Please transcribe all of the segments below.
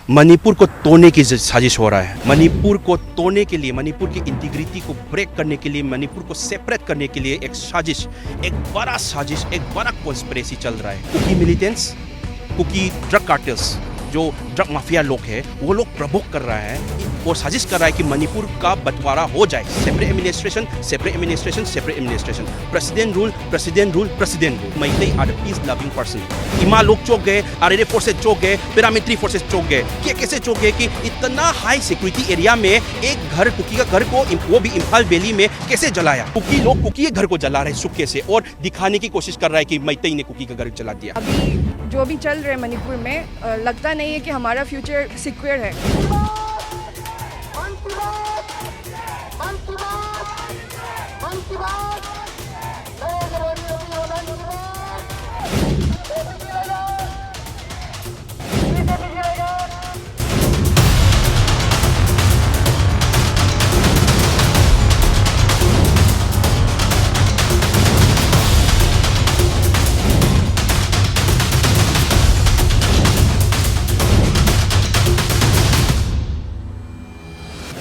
मणिपुर को तोड़ने की साजिश हो रहा है। मणिपुर को तोड़ने के लिए, मणिपुर की इंटीग्रिटी को ब्रेक करने के लिए, मणिपुर को सेपरेट करने के लिए एक साजिश, एक बड़ा कॉन्स्पिरेसी चल रहा है। Kuki militants, Kuki drug cartels, जो ड्रग माफिया लोग हैं, वो लोग प्रवोक कर रहा है और साजिश कर रहा है कि मणिपुर का बंटवारा हो जाए। Separate administration, separate administration, separate administration, president rule, president rule, president rule. Meitei are the peace loving person. इमा लोग चौक गए, आरएलए फोर्सेस चौक गए, पैरामिलिट्री फोर्सेस चौक गए। कैसे चौक गए कि इतना हाई सिक्योरिटी एरिया में एक घर, कुकी का घर को, वो भी इम्फाल वैली में कैसे जलाया। कुकी लोग कुकी के घर को जला रहे सुक्के से और दिखाने की कोशिश कर रहा है कि मैतेई ने कुकी का घर जला दिया। अभी जो भी चल रहे हैं मणिपुर में, लगता नहीं है कि हमारा फ्यूचर सिक्योर है।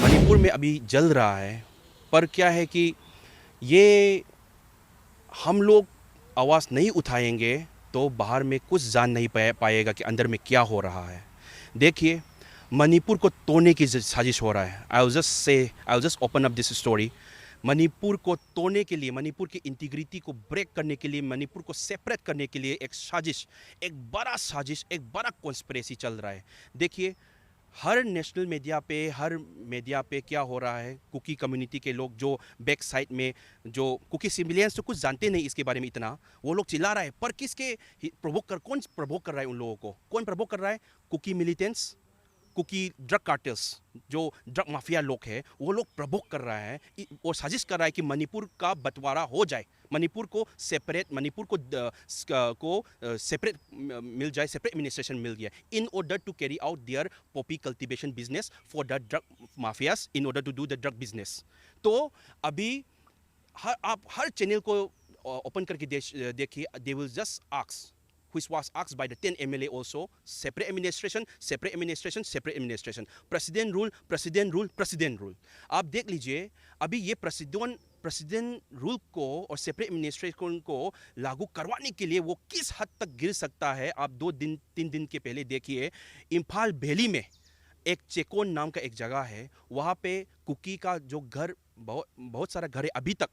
मणिपुर में अभी जल रहा है, पर क्या है कि ये हम लोग आवाज़ नहीं उठाएंगे तो बाहर में कुछ जान नहीं पाएगा कि अंदर में क्या हो रहा है। देखिए, मणिपुर को तोड़ने की साजिश हो रहा है। I will just open up this story. Manipur को तोड़ने के लिए, मणिपुर की इंटीग्रिटी को ब्रेक करने के लिए, मणिपुर को सेपरेट करने के लिए एक बड़ा कॉन्स्पिरेसी चल रहा है। देखिए, हर नेशनल मीडिया पे क्या हो रहा है, कुकी कम्युनिटी के लोग जो बैक साइड में, जो कुकी सिविलियंस तो कुछ जानते नहीं इसके बारे में इतना, वो लोग चिल्ला रहा है। पर कौन प्रवोक कर रहा है उन लोगों को? कौन प्रवोक कर रहा है? Kuki militants, Kuki drug cartels, जो ड्रग माफिया लोग हैं, वो लोग प्रवोक कर रहा है और साजिश कर रहा है कि मणिपुर का बंटवारा हो जाए, मणिपुर को सेपरेट मिल जाए, सेपरेट एडमिनिस्ट्रेशन मिल गया, in order to carry out their poppy cultivation business for the drug mafias, in order to do the drug business. तो अभी आप हर चैनल को ओपन करके देखिए, they will just ask, which was asked by the 10 MLA also, separate administration, separate administration, separate administration, president rule, president rule, president rule। आप देख लीजिए, अभी ये प्रेसिडेंट रूल को और सेपरेट एडमिनिस्ट्रेशन को लागू करवाने के लिए वो किस हद तक गिर सकता है। आप 2-3 दिन के पहले देखिए, इम्फाल वैली में एक चेकोन नाम का एक जगह है, वहाँ पे कुकी का जो घर, बहुत सारा घर है अभी तक,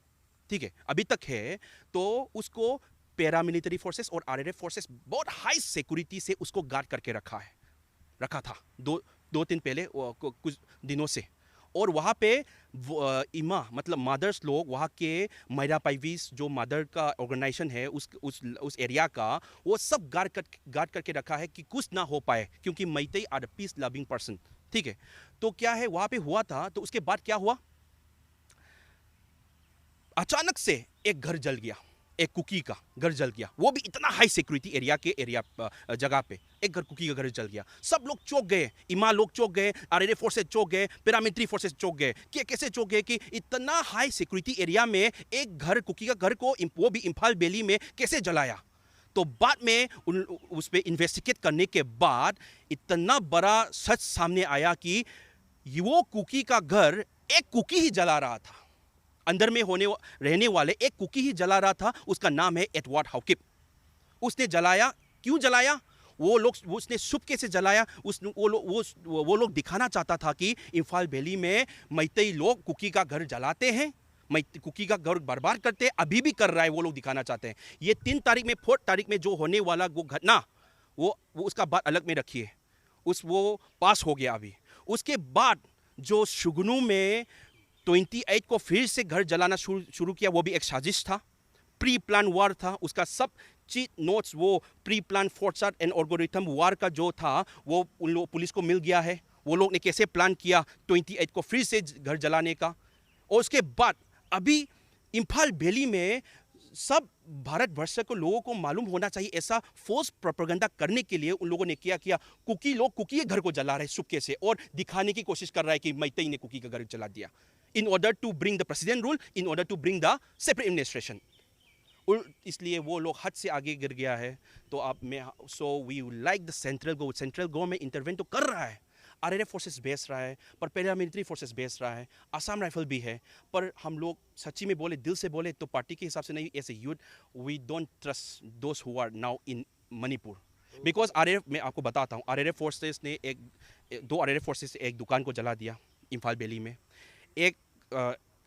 ठीक है, अभी तक है, तो उसको पैरामिलिट्री फोर्सेस और आरएलए फोर्सेस बहुत हाई सिक्योरिटी से उसको गार्ड करके रखा था 2-3 पहले कुछ दिनों से। और वहाँ पे इमा मतलब मदर्स लोग, वहाँ के मैरा पाइवीस जो मदर का ऑर्गेनाइजेशन है, उस एरिया का, वो सब गार्ड करके रखा है कि कुछ ना हो पाए, क्योंकि Meitei are the peace loving person, ठीक है। तो क्या है, वहाँ पे हुआ था, तो उसके बाद क्या हुआ, अचानक से एक घर जल गया, एक कुकी का घर जल गया, वो भी इतना हाई सिक्योरिटी एरिया जगह पे एक घर, कुकी का घर जल गया। सब लोग चौक गए, इमा लोग चौक गए, आरएलए फोर्सेस चौक गए, पैरामिलिट्री फोर्सेस चौक गए। कैसे चौक गए कि इतना हाई सिक्योरिटी एरिया में एक घर, कुकी का घर को, वो भी इम्फाल वैली में कैसे जलाया। तो बाद में उस पर इन्वेस्टिगेट करने के बाद इतना बड़ा सच सामने आया कि वो कुकी का घर एक कुकी ही जला रहा था, अंदर में रहने वाले एक कुकी ही जला रहा था। उसका नाम है एडवर्ड हाउकिप। उसने जलाया, क्यों जलाया, उसने छुप कैसे जलाया, वो लोग दिखाना चाहता था कि इम्फाल वैली में मैतेई लोग कुकी का घर जलाते हैं, कुकी का घर बर्बाद करते हैं, अभी भी कर रहा है, वो लोग दिखाना चाहते हैं। ये 3 तारीख में, 4 तारीख में जो होने वाला वो घटना, वो उसका बात अलग में रखिए, वो पास हो गया अभी। उसके बाद जो शुगनू में 28 को फिर से घर जलाना शुरू किया, वो भी एक साजिश था, प्री प्लान वार था। उसका सब चीट नोट्स, वो प्री प्लान फोर्साट एंड एल्गोरिथम वार का जो था, वो उन लोग पुलिस को मिल गया है, वो लोग ने कैसे प्लान किया 28 को फिर से घर जलाने का। और उसके बाद अभी इम्फाल वैली में सब भारतवर्ष को लोगों को मालूम होना चाहिए, ऐसा फोर्स प्रोपेगेंडा करने के लिए उन लोगों ने क्या किया, कुकी लोग कुकी के घर को जला रहे सुक्के से और दिखाने की कोशिश कर रहा है कि मैतेई ने कुकी का घर जला दिया, in order to bring the president rule, in order to bring the separate administration। इसलिए वो लोग हद से आगे गिर गया है। तो आप मैं so we like the central government intervened तो कर रहा है, आरआरएफ फोर्सेस भेज रहा है, पर पैरामिलिट्री फोर्सेस भेज रहा है, आसाम राइफल भी है। पर हम लोग सच्ची में बोले, दिल से बोले तो पार्टी के हिसाब से नहीं, as a youth we don't trust those who are now in Manipur. Because RRF, मैं आपको बताता हूँ, आरआरएफ फोर्सेस ने दो आरआरएफ फोर्सेस एक दुकान को जला दिया इम्फाल वैली में। एक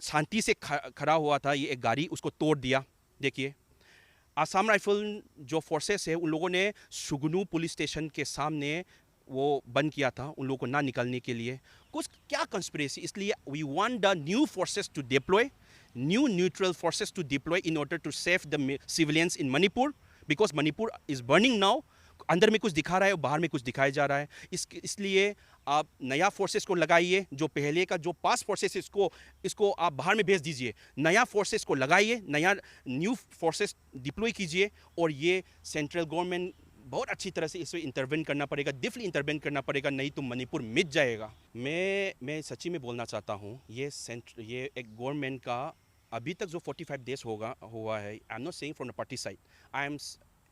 शांति से खड़ा हुआ था ये एक गाड़ी, उसको तोड़ दिया। देखिए, आसाम राइफल जो फोर्सेस है उन लोगों ने सुगनू पुलिस स्टेशन के सामने वो बंद किया था उन लोगों को ना निकलने के लिए। कुछ क्या कंस्पिरेसी, इसलिए we want the new forces to deploy, new neutral forces to deploy in order to save the civilians in Manipur, because Manipur is burning now. अंदर में कुछ दिखा रहा है और बाहर में कुछ दिखाया जा रहा है। इसलिए आप नया फोर्सेस को लगाइए, जो पहले का जो पास फोर्सेस इसको आप बाहर में भेज दीजिए, नया फोर्सेस को लगाइए, नया न्यू फोर्सेस डिप्लॉय कीजिए। और ये सेंट्रल गवर्नमेंट बहुत अच्छी तरह से इसमें इंटरवेन करना पड़ेगा, डीपली इंटरवेन करना पड़ेगा, नहीं तो मणिपुर मिट जाएगा। मैं सच्ची में बोलना चाहता हूँ, ये एक गवर्नमेंट का अभी तक जो 45 डेज हुआ है, I am not saying from the party side, I am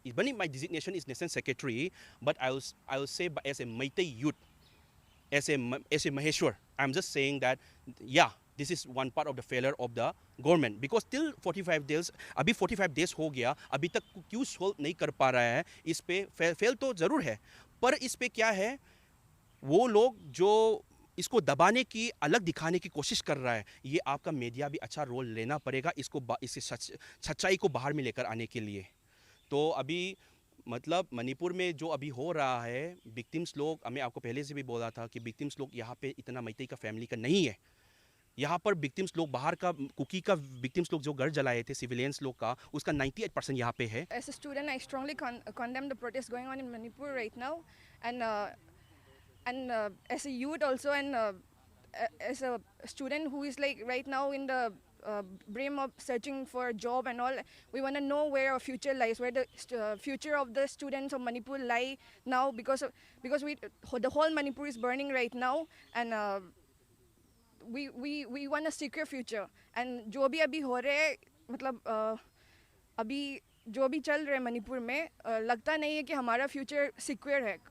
even if my designation is Nation Secretary, but I will say as a Meitei youth, as a Maheshwar, I'm just saying that yeah, this is one part of the failure of the government, because till 45 days, अभी 45 days हो गया, अभी तक क्यों solve नहीं कर पा रहा है। इस पे फेल तो ज़रूर है, पर इस पे क्या है, वो लोग जो इसको दबाने की, अलग दिखाने की कोशिश कर रहा है, ये आपका मीडिया भी अच्छा रोल लेना पड़ेगा इस सच्चाई को बाहर में लेकर आने के लिए। तो अभी मतलब मणिपुर में जो अभी हो रहा है, विक्टिम्स लोग, मैं आपको पहले से भी बोला था कि विक्टिम्स लोग यहाँ पे इतना मैतेई का फैमिली का नहीं है। यहाँ पर विक्टिम्स लोग बाहर का, कुकी का विक्टिम्स लोग जो घर जलाए थे सिविलियंस लोग का, उसका 98% यहाँ पे है। As a student, I strongly condemn the protests going on in Manipur right now, and as a youth also, and as a student who is like right now in the brim of searching for a job and all, we want to know where our future lies, where the future of the students of Manipur lie now, because the whole Manipur is burning right now, and we want a secure future. And जो भी अभी हो रहे हैं, मतलब अभी जो भी चल रहे हैं मणिपुर में, लगता नहीं है कि हमारा फ्यूचर सिक्योर है।